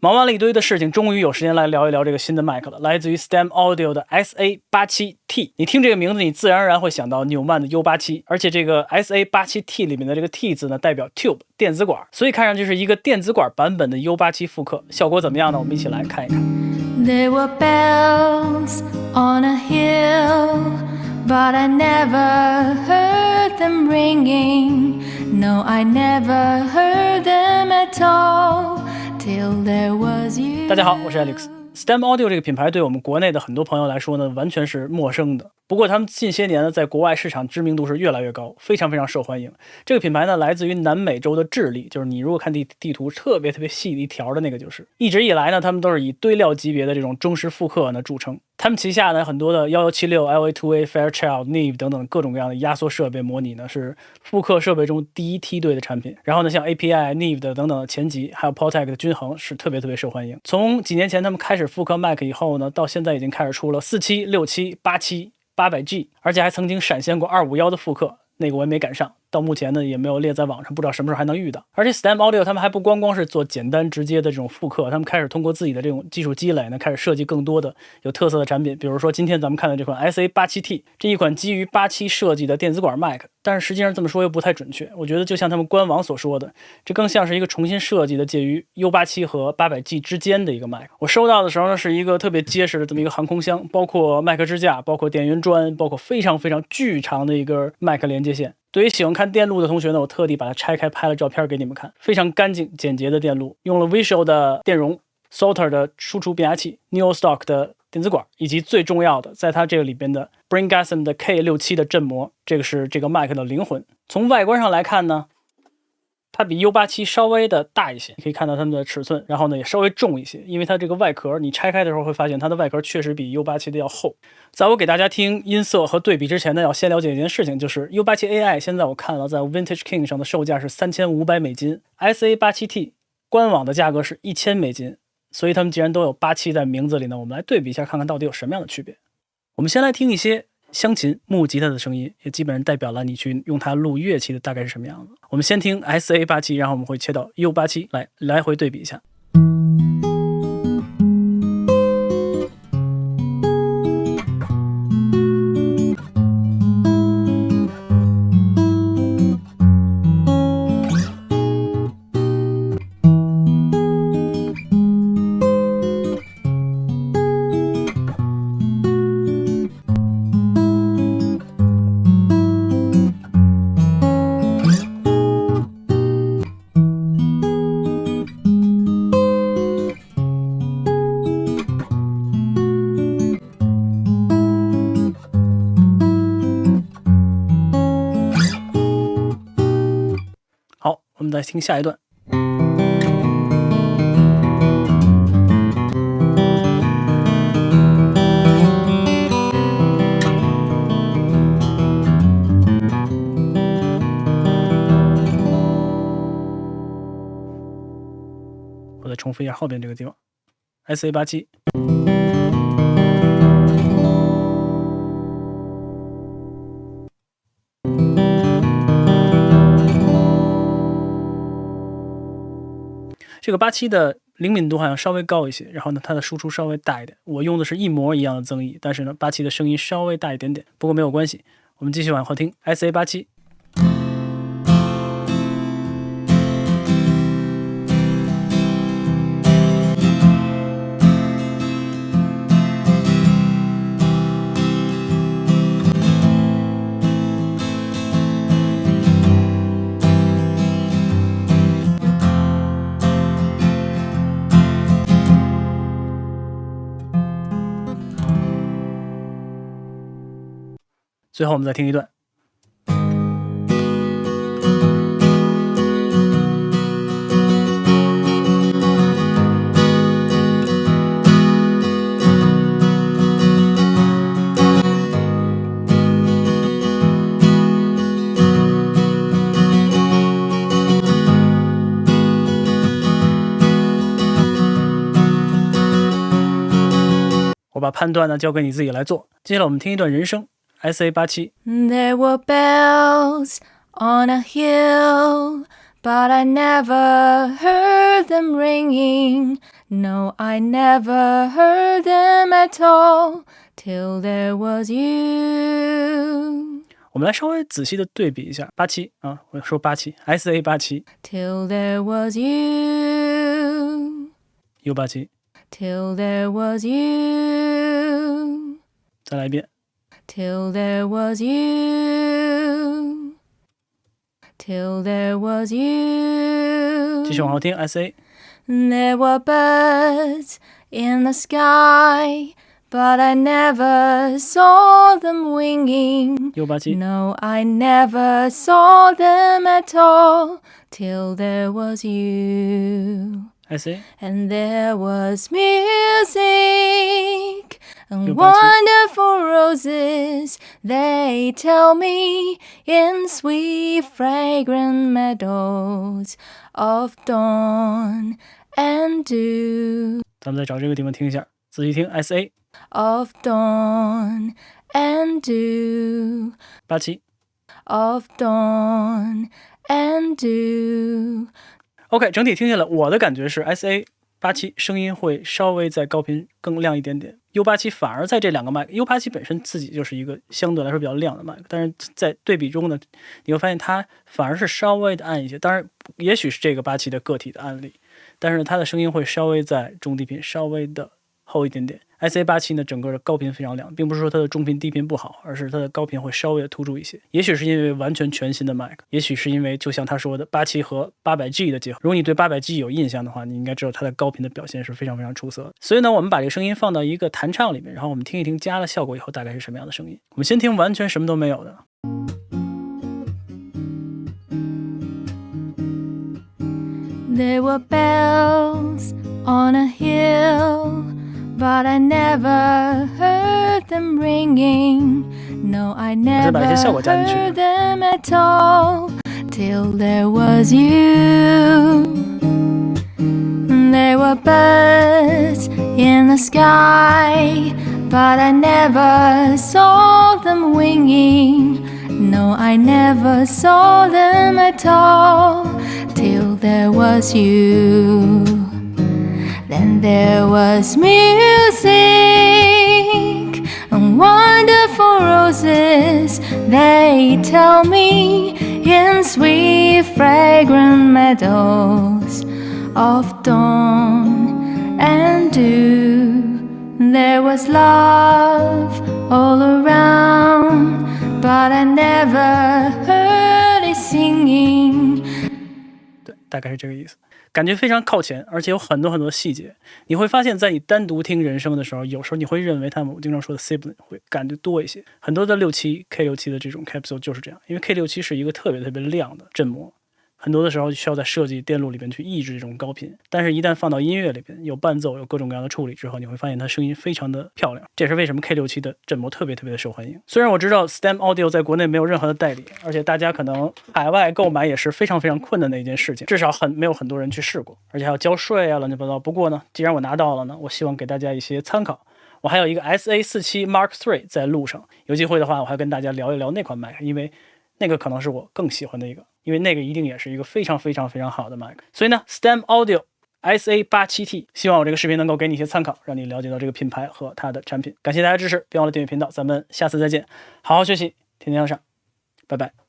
忙完了一堆的事情，终于有时间来聊一聊这个新的麦克了，来自于 STEM Audio 的 SA87T。你听这个名字，你自然而然会想到纽曼的 U87，而且这个 SA87T 里面的这个 T 字呢，代表 Tube 电子管，所以看上去是一个电子管版本的 U87 复刻，效果怎么样呢？我们一起来看一看。There were bells on a hill, but I never heard them ringing. No, I never heard them at all.Till there was you. 大家好，我是 Alex。STEM Audio 这个品牌对我们国内的很多朋友来说呢，完全是陌生的。不过他们近些年呢，在国外市场知名度是越来越高，非常非常受欢迎。这个品牌呢，来自于南美洲的智利，就是你如果看地图特别细的一条的那个，就是一直以来呢，他们都是以堆料级别的这种忠实复刻呢著称。他们旗下呢很多的1176、LA2A、Fairchild、Neve 等等各种各样的压缩设备模拟呢，是复刻设备中第一梯队的产品。然后呢，像 API、Neve 的等等的前级，还有 Portec 的均衡是特别受欢迎。从几年前他们开始复刻 Mac 以后呢，到现在已经开始出了47、67、87、800G， 而且还曾经闪现过251的复刻，那个我也没赶上。到目前呢，也没有列在网上，不知道什么时候还能遇到。而且 STEM Audio 他们还不光是做简单直接的这种复刻，他们开始通过自己的这种技术积累呢，开始设计更多的有特色的产品。比如说今天咱们看的这款 SA87T， 这一款基于87设计的电子管 Mac， 但是实际上这么说又不太准确。我觉得就像他们官网所说的，这更像是一个重新设计的介于 U87 和 800G 之间的一个 Mac。我收到的时候呢，是一个特别结实的这么一个航空箱，包括 Mac 支架，包括电源砖，包括非常巨长的一根 Mac 连接线。对于喜欢看电路的同学呢，我特地把它拆开拍了照片给你们看，非常干净简洁的电路，用了 Visual 的电容、Solter 的输出变压器、Neostock 的电子管，以及最重要的，在它这个里边的 Bringasm 的 K67 的振膜，这个是这个 Mac 的灵魂。从外观上来看呢，它比 U87 稍微的大一些，可以看到它们的尺寸，然后呢也稍微重一些，因为它这个外壳你拆开的时候会发现它的外壳确实比 U87 的要厚。在我给大家听音色和对比之前呢，要先了解一件事情，就是 U87 AI 现在我看了在 Vintage King 上的售价是3500美金， SA87T 官网的价格是1000美金，所以他们既然都有87在名字里呢，我们来对比一下看看到底有什么样的区别。我们先来听一些乡琴、木吉他的声音，也基本上代表了你去用它录乐器的大概是什么样子。我们先听 SA87， 然后我们会切到 U87 来回对比一下。好，我们再听下一段。我再重复一下后边这个地方 SA87。这个87的灵敏度好像稍微高一些，然后呢，它的输出稍微大一点。我用的是一模一样的增益，但是呢，87的声音稍微大一点点，不过没有关系。我们继续往后听 SA87。最后我们再听一段。我把判断呢交给你自己来做。接下来我们听一段人声。SA87。 There were bells on a hill, but I never heard them ringing. No, I never heard them at all till there was you. 我们来稍微仔细的对比一下87啊，我说87 SA87 Till there was you. U87 Till there was you. 再来一遍 Till there was you. Till there was you. 继续往后听 SA There were birds in the sky, but I never saw them winging. U87 No, I never saw them at all till there was you. SA And there was music and Yo, wonderful roses, they tell me, in sweet fragrant meadows of dawn and dew. 咱们再找这个地方听一下，仔细听 SA Of dawn and dew. 87 Of dawn and dew. OK， 整体听下来，我的感觉是 SA87声音会稍微在高频更亮一点点 ，U87 反而在这两个麦克 ，U87 本身自己就是一个相对来说比较亮的麦克，但是在对比中呢，你会发现它反而是稍微的暗一些。当然，也许是这个87的个体的案例，但是它的声音会稍微在中低频稍微的厚一点点。SA87 呢，整个的高频非常亮，并不是说它的中频低频不好，而是它的高频会稍微的突出一些。也许是因为完全全新的麦克，也许是因为就像他说的87和 800G 的结合。如果你对 800G 有印象的话，你应该知道它的高频的表现是非常非常出色的。所以呢，我们把这个声音放到一个弹唱里面，然后我们听一听加了效果以后大概是什么样的声音。我们先听完全什么都没有的。There were bells on a hill, but I never heard them ringing. No, I never heard them at all till there was you. There were birds in the sky, but I never saw them winging. No, I never saw them at all till there was you. Then there was music and wonderful roses, they tell me, in sweet fragrant meadows of dawn and dew. There was love all around, but I never heard it singing. 对，大概是这个意思。感觉非常靠前，而且有很多很多细节。你会发现在你单独听人声的时候，有时候你会认为他们我经常说的 sibling 会感觉多一些。很多的67 K67 的这种 capsule 就是这样，因为 K67 是一个特别特别亮的振膜，很多的时候需要在设计电路里面去抑制这种高频，但是一旦放到音乐里边，有伴奏，有各种各样的处理之后，你会发现它声音非常的漂亮。这也是为什么 K67 的振膜特别特别的受欢迎。虽然我知道 STEM Audio 在国内没有任何的代理，而且大家可能海外购买也是非常非常困难的一件事情，至少没有很多人去试过，而且还要交税啊，乱七八糟。不过呢，既然我拿到了呢，我希望给大家一些参考。我还有一个 SA47 Mark III 在路上，有机会的话，我还跟大家聊一聊那款麦克，因为那个可能是我更喜欢的一个，因为那个一定也是一个非常非常非常好的麦克。所以呢 STEM Audio SA87T， 希望我这个视频能够给你一些参考，让你了解到这个品牌和它的产品。感谢大家支持，别忘了订阅频道，咱们下次再见。好好学习，天天向上，拜拜。